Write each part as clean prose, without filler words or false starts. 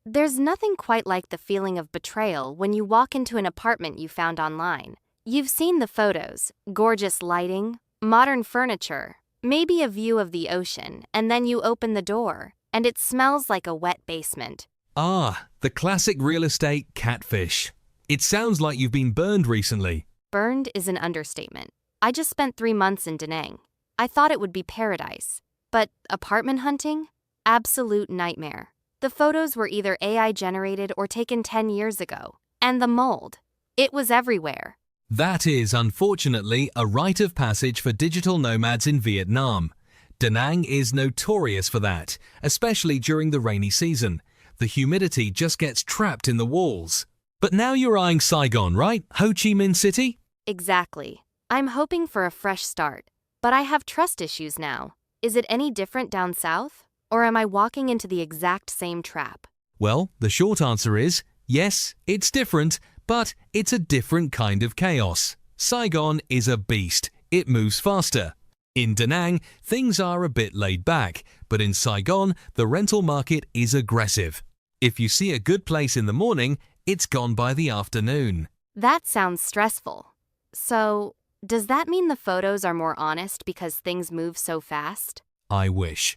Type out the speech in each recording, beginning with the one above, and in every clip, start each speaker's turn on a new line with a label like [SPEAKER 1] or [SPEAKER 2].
[SPEAKER 1] There's nothing quite like the feeling of betrayal when you walk into an apartment you found online. You've seen the photos, gorgeous lighting, modern furniture, maybe a view of the ocean, and then you open the door, and it smells like a wet basement.
[SPEAKER 2] Ah, the classic real estate catfish. It sounds like you've been burned recently.
[SPEAKER 1] Burned is an understatement. I just spent 3 months in Da Nang. I thought it would be paradise. But apartment hunting? Absolute nightmare. The photos were either AI generated or taken 10 years ago. And the mold. It was everywhere.
[SPEAKER 2] That is, unfortunately, a rite of passage for digital nomads in Vietnam. Da Nang is notorious for that, especially during the rainy season. The humidity just gets trapped in the walls. But now you're eyeing Saigon, right? Ho Chi Minh City?
[SPEAKER 1] Exactly. I'm hoping for a fresh start. But I have trust issues now. Is it any different down south? Or am I walking into the exact same trap?
[SPEAKER 2] Well, the short answer is, yes, it's different, but it's a different kind of chaos. Saigon is a beast. It moves faster. In Da Nang, things are a bit laid back, but in Saigon, the rental market is aggressive. If you see a good place in the morning, it's gone by the afternoon.
[SPEAKER 1] That sounds stressful. So, does that mean the photos are more honest because things move so fast?
[SPEAKER 2] I wish.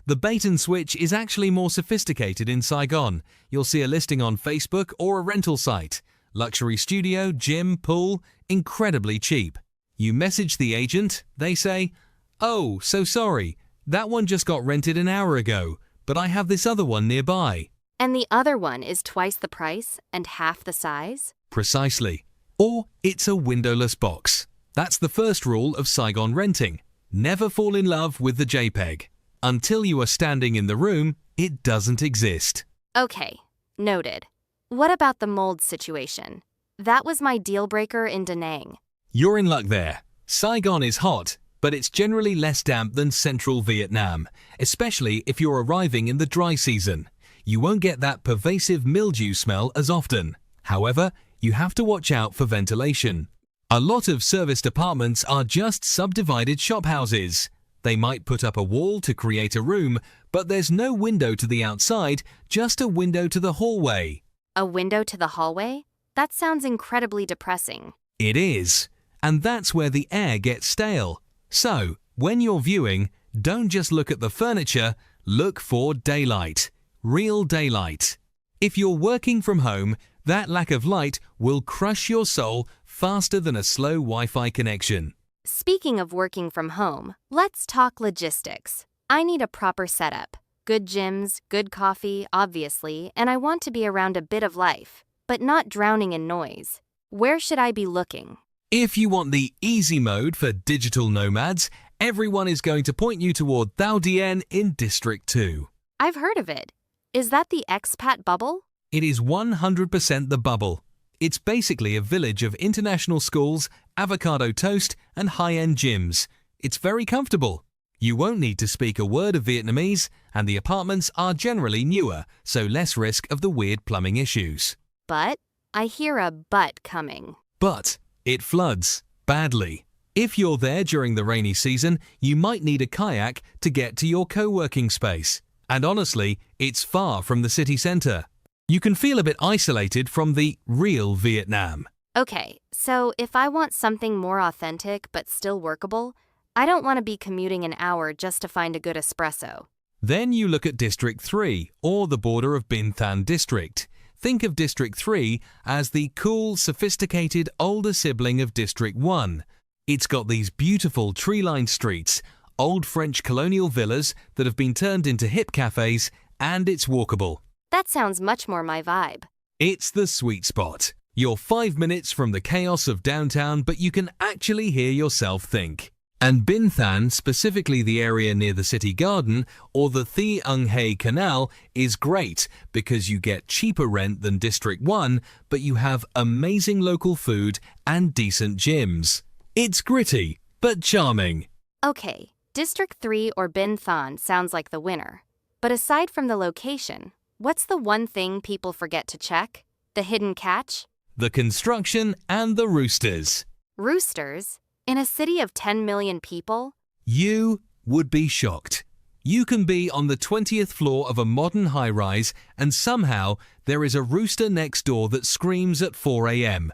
[SPEAKER 2] The bait and switch is actually more sophisticated in Saigon. You'll see a listing on Facebook or a rental site. Luxury studio, gym, pool, incredibly cheap. You message the agent, they say, "Oh, so sorry, that one just got rented an hour ago, but I have this other one nearby."
[SPEAKER 1] And the other one is twice the price and half the size?
[SPEAKER 2] Precisely. Or it's a windowless box. That's the first rule of Saigon renting. Never fall in love with the JPEG. Until you are standing in the room, it doesn't exist.
[SPEAKER 1] Okay, noted. What about the mold situation? That was my deal breaker in Da Nang.
[SPEAKER 2] You're in luck there. Saigon is hot, but it's generally less damp than central Vietnam, especially if you're arriving in the dry season. You won't get that pervasive mildew smell as often. However, you have to watch out for ventilation. A lot of serviced apartments are just subdivided shophouses. They might put up a wall to create a room, but there's no window to the outside, just a window to the hallway.
[SPEAKER 1] A window to the hallway? That sounds incredibly depressing.
[SPEAKER 2] It is. And that's where the air gets stale. So, when you're viewing, don't just look at the furniture, look for daylight. Real daylight. If you're working from home, that lack of light will crush your soul faster than a slow Wi-Fi connection.
[SPEAKER 1] Speaking of working from home, let's talk logistics. I need a proper setup. Good gyms, good coffee, obviously, and I want to be around a bit of life, but not drowning in noise. Where should I be looking?
[SPEAKER 2] If you want the easy mode for digital nomads, everyone is going to point you toward Thao Dien in District 2.
[SPEAKER 1] I've heard of it. Is that the expat bubble?
[SPEAKER 2] It is 100% the bubble. It's basically a village of international schools, avocado toast, and high-end gyms. It's very comfortable. You won't need to speak a word of Vietnamese, and the apartments are generally newer, so less risk of the weird plumbing issues.
[SPEAKER 1] But I hear a but coming.
[SPEAKER 2] But it floods badly. If you're there during the rainy season, you might need a kayak to get to your co-working space. And honestly, it's far from the city center. You can feel a bit isolated from the real Vietnam.
[SPEAKER 1] Okay, so if I want something more authentic but still workable, I don't want to be commuting an hour just to find a good espresso.
[SPEAKER 2] Then you look at District 3, or the border of Binh Thanh District. Think of District 3 as the cool, sophisticated older sibling of District 1. It's got these beautiful tree-lined streets, old French colonial villas that have been turned into hip cafes, and it's walkable.
[SPEAKER 1] That sounds much more my vibe.
[SPEAKER 2] It's the sweet spot. You're 5 minutes from the chaos of downtown, but you can actually hear yourself think. And Binh Thanh, specifically the area near the city garden or the 𝗔𝗢𝗠𝗘𝗬 Canal, is great because you get cheaper rent than District 1, but you have amazing local food and decent gyms. It's gritty, but charming.
[SPEAKER 1] Okay, District 3 or Binh Thanh sounds like the winner. But aside from the location, what's the one thing people forget to check? The hidden catch?
[SPEAKER 2] The construction and the roosters.
[SPEAKER 1] Roosters? In a city of 10 million people?
[SPEAKER 2] You would be shocked. You can be on the 20th floor of a modern high-rise and somehow there is a rooster next door that screams at 4 a.m.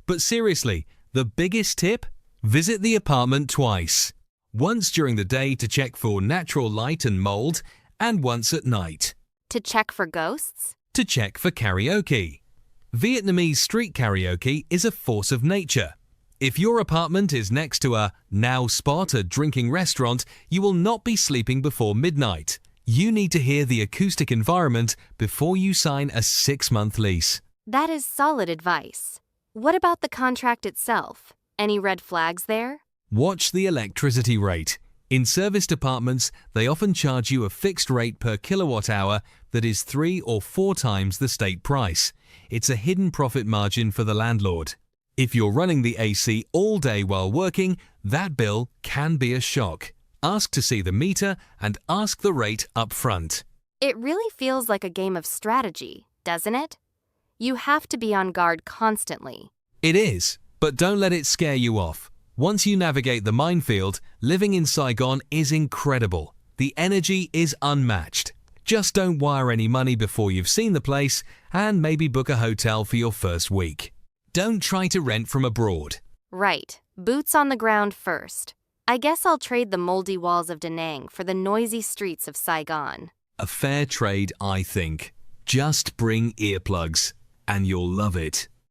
[SPEAKER 2] But seriously, the biggest tip? Visit the apartment twice. Once during the day to check for natural light and mold, and once at night.
[SPEAKER 1] To check for ghosts?
[SPEAKER 2] To check for karaoke. Vietnamese street karaoke is a force of nature. If your apartment is next to a now spot, a drinking restaurant, you will not be sleeping before midnight. You need to hear the acoustic environment before you sign a 6-month lease.
[SPEAKER 1] That is solid advice. What about the contract itself? Any red flags there?
[SPEAKER 2] Watch the electricity rate. In serviced apartments, they often charge you a fixed rate per kilowatt hour that is 3 or 4 times the state price. It's a hidden profit margin for the landlord. If you're running the AC all day while working, that bill can be a shock. Ask to see the meter and ask the rate up front.
[SPEAKER 1] It really feels like a game of strategy, doesn't it? You have to be on guard constantly.
[SPEAKER 2] It is, but don't let it scare you off. Once you navigate the minefield, living in Saigon is incredible. The energy is unmatched. Just don't wire any money before you've seen the place and maybe book a hotel for your first week. Don't try to rent from abroad.
[SPEAKER 1] Right. Boots on the ground first. I guess I'll trade the moldy walls of Da Nang for the noisy streets of Saigon.
[SPEAKER 2] A fair trade, I think. Just bring earplugs, and you'll love it.